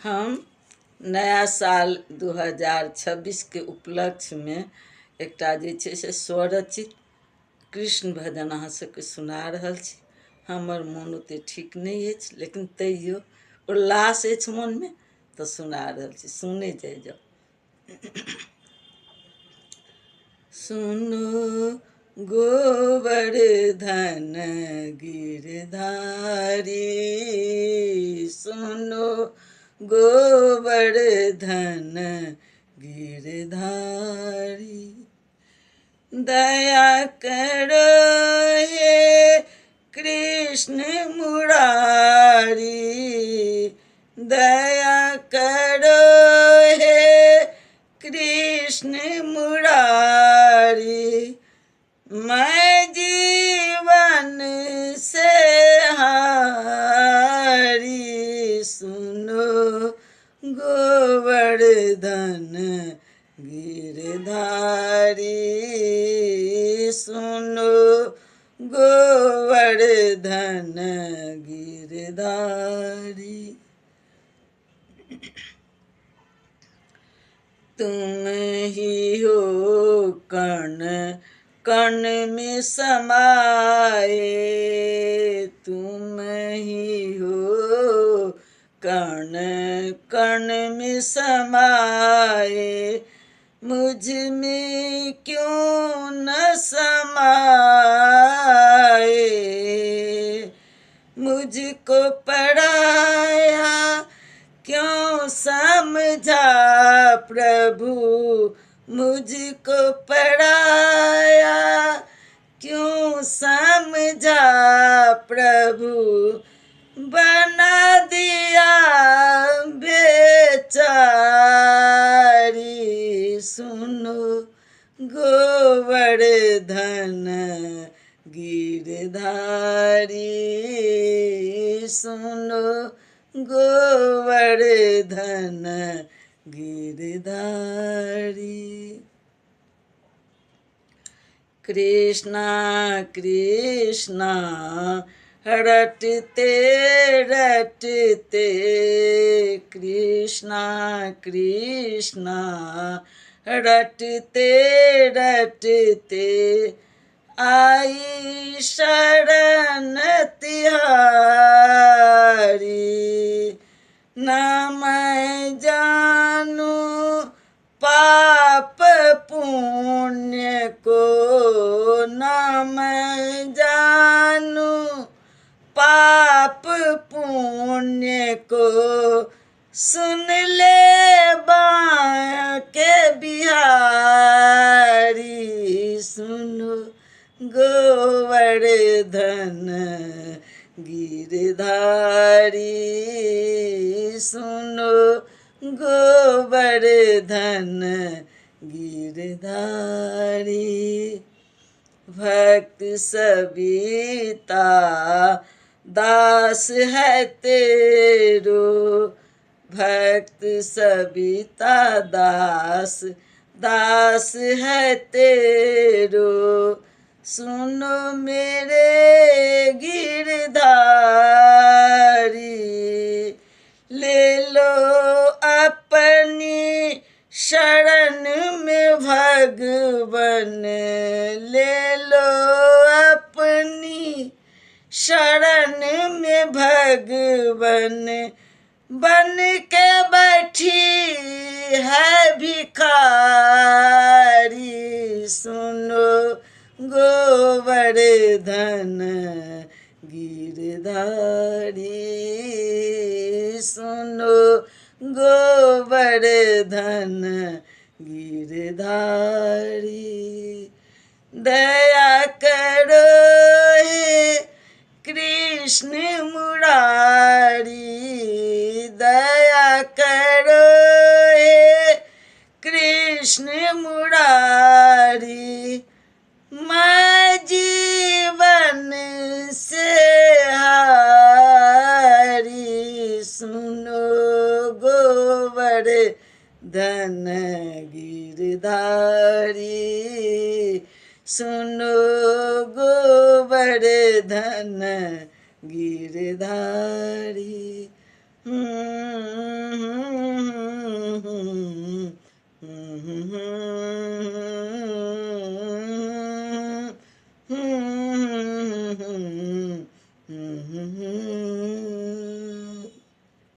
हम नया साल 2026 के उपलक्ष्य में एकटा जे छै से स्वरचित कृष्ण भजन अहाँ सबके सुना रहल छी। हमर मोन ओते ठीक नहीं अछि, लेकिन तैयो उल्लास अछि मन में तो सुना रहल छी। सुने जाय जाओ। सुनो गोवर्धन गिरधारी, सुनो गोवर्धन गिरधारी, दया करो हे कृष्ण मुरारी, दया करो हे कृष्ण मुरारी, मैं जीवन से हारी, सुनो गोवर्धन गिरधारी, सुनो गोवर्धन गिरधारी। तुम ही हो कण कण में समाए, तुम ही हो कण कण में समाए, मुझ में क्यों न समाए, मुझको पढ़ाया क्यों समझा प्रभु, मुझको पढ़ाया क्यों समझा प्रभु, बना दिया बेचारी, सुनो गोवर्धन गिरधारी, सुनो गोवर्धन गिरधारी। कृष्णा कृष्णा रटते रटते, कृष्णा कृष्णा रटते रटते, आई शरण तिहारी, न मैं जानू पाप पुण्य को, न मैं जानू पाप पुण्य को, सुन ले बांके बिहारी, सुनो गोवर्धन गिरधारी, सुनो गोवर्धन गिरधारी। भक्त सविता दास है तेरो, भक्त सविता दास दास है तेरो, सुनो मेरे गिरधारी, ले लो अपनी शरण में भगवन, ले लो अपनी शरण में भगवन, बन के बैठी है भिखारी, सुनो गोवर्धन गिरधारी, सुनो गोवर्धन गिरधारी, दया करो हे कृष्ण मुरारी, दया करो हे कृष्ण मुरारी, मैं जीवन से हारी, सुनो गोवर्धन गिरधारी, सुनो गोवर्धन गिरधारी।